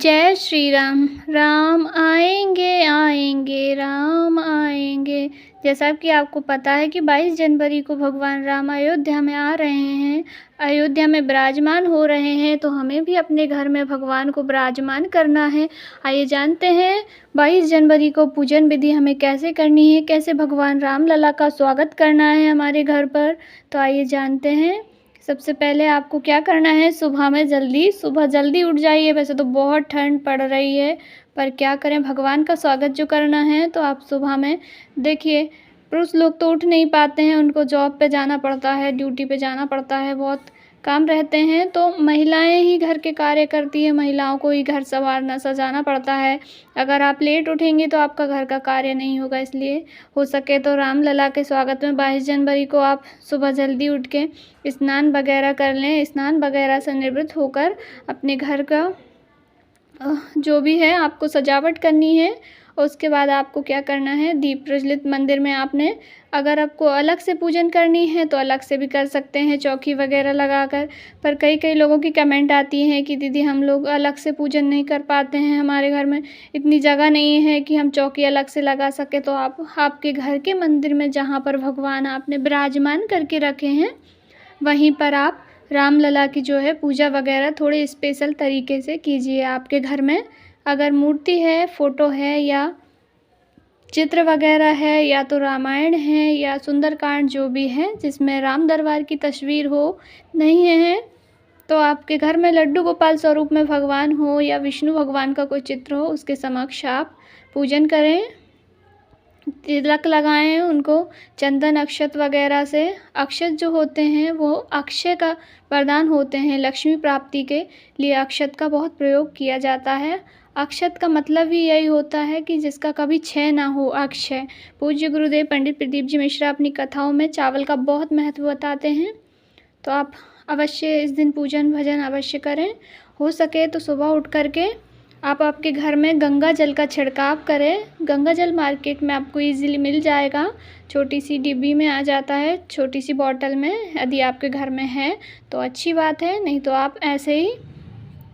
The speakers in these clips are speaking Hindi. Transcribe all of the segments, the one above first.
जय श्री राम। राम आएंगे आएंगे राम आएंगे। जैसा कि आपको पता है कि 22 जनवरी को भगवान राम अयोध्या में आ रहे हैं, अयोध्या में विराजमान हो रहे हैं, तो हमें भी अपने घर में भगवान को विराजमान करना है। आइए जानते हैं 22 जनवरी को पूजन विधि हमें कैसे करनी है, कैसे भगवान राम लला का स्वागत करना है हमारे घर पर। तो आइए जानते हैं। सबसे पहले आपको क्या करना है, सुबह जल्दी उठ जाइए। वैसे तो बहुत ठंड पड़ रही है, पर क्या करें, भगवान का स्वागत जो करना है तो आप सुबह में देखिए, पुरुष लोग तो उठ नहीं पाते हैं, उनको जॉब पे जाना पड़ता है, ड्यूटी पे जाना पड़ता है, बहुत काम रहते हैं, तो महिलाएं ही घर के कार्य करती है, महिलाओं को ही घर संवारना सजाना पड़ता है। अगर आप लेट उठेंगी तो आपका घर का कार्य नहीं होगा, इसलिए हो सके तो रामलला के स्वागत में 22 जनवरी को आप सुबह जल्दी उठ के स्नान वगैरह कर लें। स्नान वगैरह से निवृत्त होकर अपने घर का जो भी है आपको सजावट करनी है। और उसके बाद आपको क्या करना है, दीप प्रज्वलित मंदिर में आपने, अगर आपको अलग से पूजन करनी है तो अलग से भी कर सकते हैं चौकी वगैरह लगाकर। पर कई लोगों की कमेंट आती है कि दीदी हम लोग अलग से पूजन नहीं कर पाते हैं, हमारे घर में इतनी जगह नहीं है कि हम चौकी अलग से लगा सके। तो आप आपके घर के मंदिर में जहाँ पर भगवान आपने विराजमान करके रखे हैं वहीं पर आप रामलला की जो है पूजा वगैरह थोड़े स्पेशल तरीके से कीजिए। आपके घर में अगर मूर्ति है, फ़ोटो है या चित्र वगैरह है या तो रामायण है या सुंदरकांड जो भी है जिसमें राम दरबार की तस्वीर हो, नहीं है तो आपके घर में लड्डू गोपाल स्वरूप में भगवान हो या विष्णु भगवान का कोई चित्र हो, उसके समक्ष आप पूजन करें, तिलक लगाएं उनको चंदन अक्षत वगैरह से। अक्षत जो होते हैं वो अक्षय का वरदान होते हैं, लक्ष्मी प्राप्ति के लिए अक्षत का बहुत प्रयोग किया जाता है। अक्षत का मतलब ही यही होता है कि जिसका कभी क्षय ना हो, अक्षय। पूज्य गुरुदेव पंडित प्रदीप जी मिश्रा अपनी कथाओं में चावल का बहुत महत्व बताते हैं, तो आप अवश्य इस दिन पूजन भजन अवश्य करें। हो सके तो सुबह उठ करके आप आपके घर में गंगा जल का छिड़काव करें। गंगा जल मार्केट में आपको इजीली मिल जाएगा, छोटी सी डिब्बी में आ जाता है, छोटी सी बॉटल में। यदि आपके घर में है तो अच्छी बात है, नहीं तो आप ऐसे ही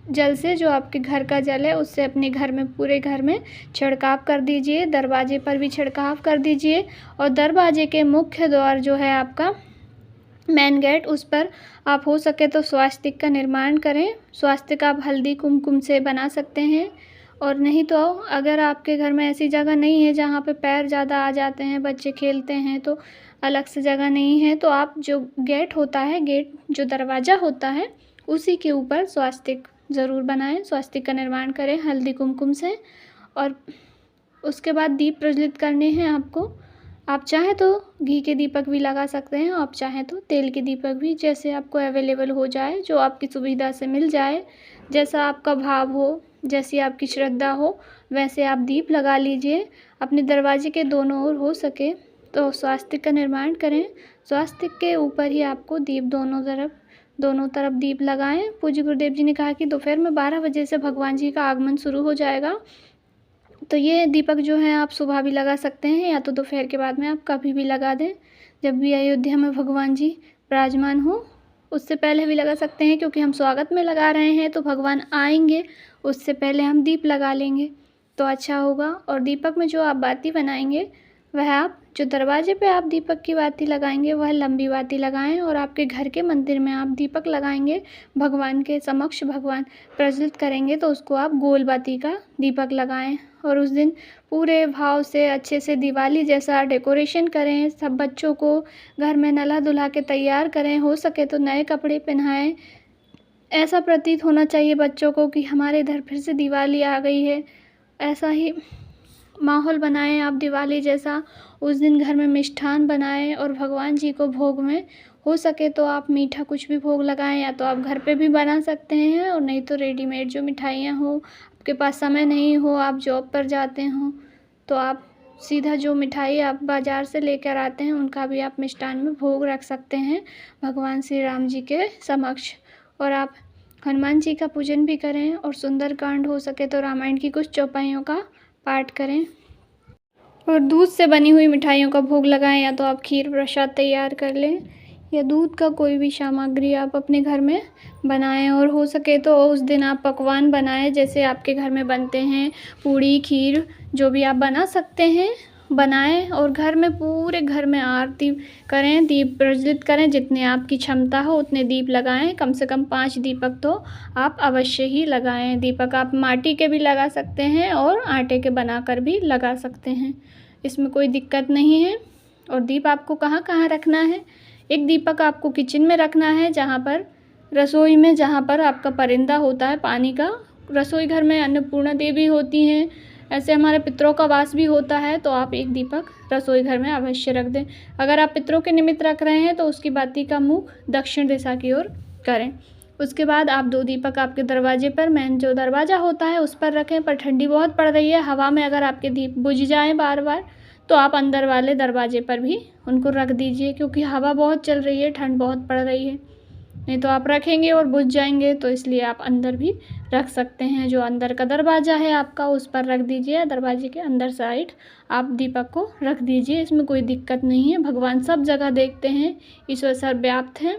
जल से, जो आपके घर का जल है उससे अपने घर में, पूरे घर में छिड़काव कर दीजिए। दरवाजे पर भी छिड़काव कर दीजिए और दरवाजे के मुख्य द्वार जो है आपका मेन गेट, उस पर आप हो सके तो स्वास्तिक का निर्माण करें। स्वास्तिक आप हल्दी कुमकुम से बना सकते हैं, और नहीं तो अगर आपके घर में ऐसी जगह नहीं है जहाँ पे पैर ज़्यादा आ जाते हैं, बच्चे खेलते हैं, तो अलग से जगह नहीं है, तो आप जो गेट होता है, गेट जो दरवाज़ा होता है उसी के ऊपर स्वास्तिक ज़रूर बनाएं, स्वास्तिक का निर्माण करें हल्दी कुमकुम से। और उसके बाद दीप प्रज्वलित करने हैं आपको। आप चाहें तो घी के दीपक भी लगा सकते हैं, आप चाहें तो तेल के दीपक भी, जैसे आपको अवेलेबल हो जाए, जो आपकी सुविधा से मिल जाए, जैसा आपका भाव हो, जैसी आपकी श्रद्धा हो, वैसे आप दीप लगा लीजिए। अपने दरवाजे के दोनों ओर हो सके तो स्वास्तिक का निर्माण करें। स्वास्तिक के ऊपर ही आपको दीप दोनों तरफ दीप लगाएं। पूज्य गुरुदेव जी ने कहा कि दोपहर में 12 बजे से भगवान जी का आगमन शुरू हो जाएगा, तो ये दीपक जो है आप सुबह भी लगा सकते हैं या तो दोपहर के बाद में आप कभी भी लगा दें, जब भी अयोध्या में भगवान जी विराजमान हो। उससे पहले भी लगा सकते हैं, क्योंकि हम स्वागत में लगा रहे हैं तो भगवान आएंगे उससे पहले हम दीप लगा लेंगे तो अच्छा होगा। और दीपक में जो आप बाती बनाएंगे वह, आप जो दरवाजे पे आप दीपक की बाती लगाएंगे वह लंबी बाती लगाएं, और आपके घर के मंदिर में आप दीपक लगाएंगे, भगवान के समक्ष भगवान प्रज्वलित करेंगे तो उसको आप गोल बाती का दीपक लगाएं। और उस दिन पूरे भाव से अच्छे से दिवाली जैसा डेकोरेशन करें, सब बच्चों को घर में नला धुला के तैयार करें, हो सके तो नए कपड़े पहनाएं। ऐसा प्रतीत होना चाहिए बच्चों को कि हमारे इधर फिर से दिवाली आ गई है, ऐसा ही माहौल बनाएं आप दिवाली जैसा। उस दिन घर में मिष्ठान बनाएं और भगवान जी को भोग में, हो सके तो आप मीठा कुछ भी भोग लगाएं, या तो आप घर पे भी बना सकते हैं, और नहीं तो रेडीमेड जो मिठाइयाँ हो, आपके पास समय नहीं हो, आप जॉब पर जाते हो, तो आप सीधा जो मिठाई आप बाज़ार से लेकर आते हैं उनका भी आप मिष्ठान में भोग रख सकते हैं भगवान श्री राम जी के समक्ष। और आप हनुमान जी का पूजन भी करें, और सुंदरकांड हो सके तो रामायण की कुछ चौपाइयों का पाठ करें, और दूध से बनी हुई मिठाइयों का भोग लगाएं, या तो आप खीर प्रसाद तैयार कर लें, या दूध का कोई भी सामग्री आप अपने घर में बनाएं, और हो सके तो उस दिन आप पकवान बनाएं जैसे आपके घर में बनते हैं, पूड़ी, खीर, जो भी आप बना सकते हैं बनाएं, और घर में पूरे घर में आरती करें, दीप प्रज्वलित करें, जितने आपकी क्षमता हो उतने दीप लगाएं। कम से कम 5 दीपक तो आप अवश्य ही लगाएं। दीपक आप माटी के भी लगा सकते हैं और आटे के बनाकर भी लगा सकते हैं, इसमें कोई दिक्कत नहीं है। और दीप आपको कहाँ कहाँ रखना है? एक दीपक आपको किचन में रखना है, जहाँ पर रसोई में, जहाँ पर आपका परिंदा होता है पानी का। रसोई घर में अन्नपूर्णा देवी होती हैं, ऐसे हमारे पितरों का वास भी होता है, तो आप एक दीपक रसोई घर में अवश्य रख दें। अगर आप पितरों के निमित्त रख रहे हैं तो उसकी बाती का मुख दक्षिण दिशा की ओर करें। उसके बाद आप 2 दीपक आपके दरवाजे पर, मेन जो दरवाज़ा होता है उस पर रखें। पर ठंडी बहुत पड़ रही है, हवा में अगर आपके दीप बुझ जाएँ बार बार तो आप अंदर वाले दरवाजे पर भी उनको रख दीजिए, क्योंकि हवा बहुत चल रही है, ठंड बहुत पड़ रही है, नहीं तो आप रखेंगे और बुझ जाएंगे। तो इसलिए आप अंदर भी रख सकते हैं, जो अंदर का दरवाज़ा है आपका उस पर रख दीजिए, दरवाजे के अंदर साइड आप दीपक को रख दीजिए, इसमें कोई दिक्कत नहीं है। भगवान सब जगह देखते हैं, ईश्वर सर्वव्याप्त हैं।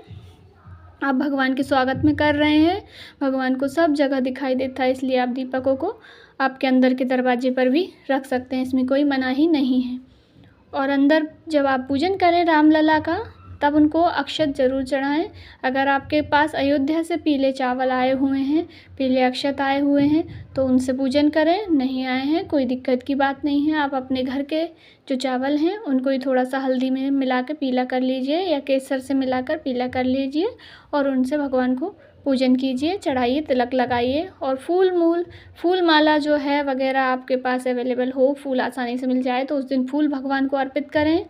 आप भगवान के स्वागत में कर रहे हैं, भगवान को सब जगह दिखाई देता है, इसलिए आप दीपकों को आपके अंदर के दरवाजे पर भी रख सकते हैं, इसमें कोई मनाही नहीं है। और अंदर जब आप पूजन करें रामलला का, तब उनको अक्षत ज़रूर चढ़ाएं। अगर आपके पास अयोध्या से पीले चावल आए हुए हैं, पीले अक्षत आए हुए हैं, तो उनसे पूजन करें। नहीं आए हैं कोई दिक्कत की बात नहीं है, आप अपने घर के जो चावल हैं उनको ही थोड़ा सा हल्दी में मिला कर पीला कर लीजिए, या केसर से मिलाकर पीला कर लीजिए, और उनसे भगवान को पूजन कीजिए, चढ़ाइए, तिलक लगाइए। और फूल माला जो है वगैरह आपके पास अवेलेबल हो, फूल आसानी से मिल जाए तो उस दिन फूल भगवान को अर्पित करें।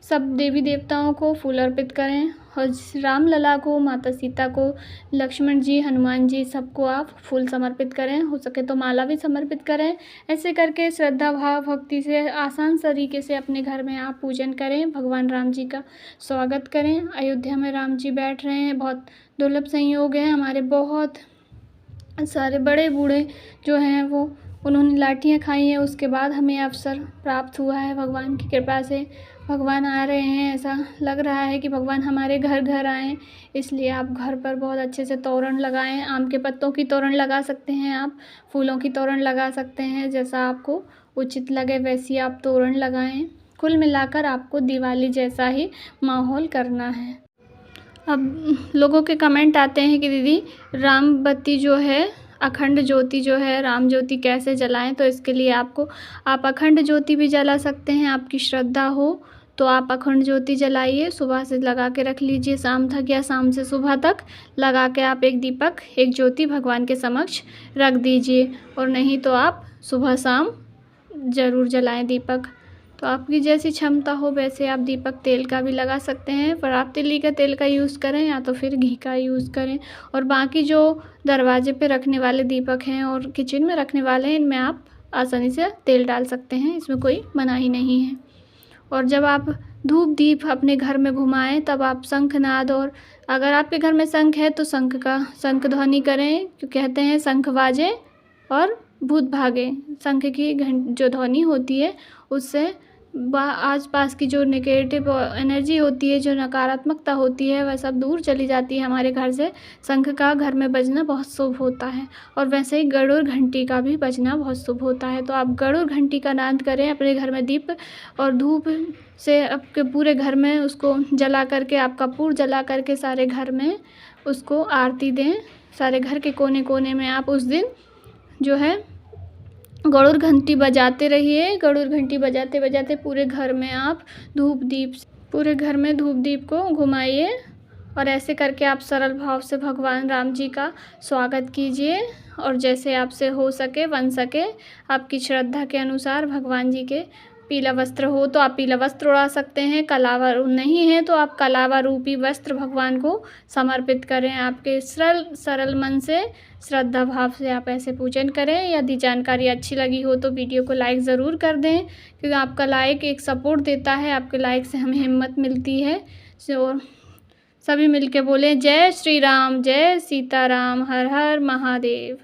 सब देवी देवताओं को फूल अर्पित करें, और रामलला को, माता सीता को, लक्ष्मण जी, हनुमान जी, सबको आप फूल समर्पित करें। हो सके तो माला भी समर्पित करें। ऐसे करके श्रद्धा भाव भक्ति से आसान तरीके से अपने घर में आप पूजन करें, भगवान राम जी का स्वागत करें। अयोध्या में राम जी बैठ रहे हैं, बहुत दुर्लभ संयोग है। हमारे बहुत सारे बड़े बूढ़े जो हैं वो, उन्होंने लाठियाँ खाई हैं, उसके बाद हमें अवसर प्राप्त हुआ है। भगवान की कृपा से भगवान आ रहे हैं, ऐसा लग रहा है कि भगवान हमारे घर घर आएँ। इसलिए आप घर पर बहुत अच्छे से तोरण लगाएं। आम के पत्तों की तोरण लगा सकते हैं आप, फूलों की तोरण लगा सकते हैं, जैसा आपको उचित लगे वैसी आप तोरण लगाएं। कुल मिलाकर आपको दिवाली जैसा ही माहौल करना है। अब लोगों के कमेंट आते हैं कि दीदी राम बत्ती जो है, अखंड ज्योति जो है, राम ज्योति कैसे जलाएं? तो इसके लिए आप अखंड ज्योति भी जला सकते हैं। आपकी श्रद्धा हो तो आप अखंड ज्योति जलाइए, सुबह से लगा के रख लीजिए शाम तक, या शाम से सुबह तक लगा के आप एक दीपक, एक ज्योति भगवान के समक्ष रख दीजिए। और नहीं तो आप सुबह शाम ज़रूर जलाएं दीपक। तो आपकी जैसी क्षमता हो वैसे आप दीपक तेल का भी लगा सकते हैं, पर आप तिल्ली का तेल का यूज़ करें या तो फिर घी का यूज़ करें। और बाकी जो दरवाजे पे रखने वाले दीपक हैं और किचन में रखने वाले हैं, इनमें आप आसानी से तेल डाल सकते हैं, इसमें कोई मनाही नहीं है। और जब आप धूप दीप अपने घर में घुमाएं, तब आप शंखनाद, और अगर आपके घर में शंख है तो शंख ध्वनि करें, क्योंकि कहते हैं शंख बाजे और भूत भागे। शंख की जो ध्वनि होती है उससे आस पास की जो नेगेटिव एनर्जी होती है, जो नकारात्मकता होती है, वह सब दूर चली जाती है हमारे घर से। शंख का घर में बजना बहुत शुभ होता है, और वैसे ही गरुड़ घंटी का भी बजना बहुत शुभ होता है। तो आप गरुड़ घंटी का नाद करें, अपने घर में दीप और धूप से आपके पूरे घर में उसको जला करके, आप कपूर जला करके सारे घर में उसको आरती दें। सारे घर के कोने कोने में आप उस दिन जो है गरुड़ घंटी बजाते रहिए। गरुड़ घंटी बजाते बजाते पूरे घर में आप पूरे घर में धूप दीप को घुमाइए, और ऐसे करके आप सरल भाव से भगवान राम जी का स्वागत कीजिए। और जैसे आपसे हो सके, बन सके, आपकी श्रद्धा के अनुसार भगवान जी के पीला वस्त्र हो तो आप पीला वस्त्र उड़ा सकते हैं, कलावा नहीं है तो आप कलावा रूपी वस्त्र भगवान को समर्पित करें। आपके सरल मन से, श्रद्धा भाव से आप ऐसे पूजन करें। यदि जानकारी अच्छी लगी हो तो वीडियो को लाइक ज़रूर कर दें, क्योंकि आपका लाइक एक सपोर्ट देता है, आपके लाइक से हमें हिम्मत मिलती है। और सभी मिलके बोलें जय श्री राम, जय सीताराम, हर हर महादेव।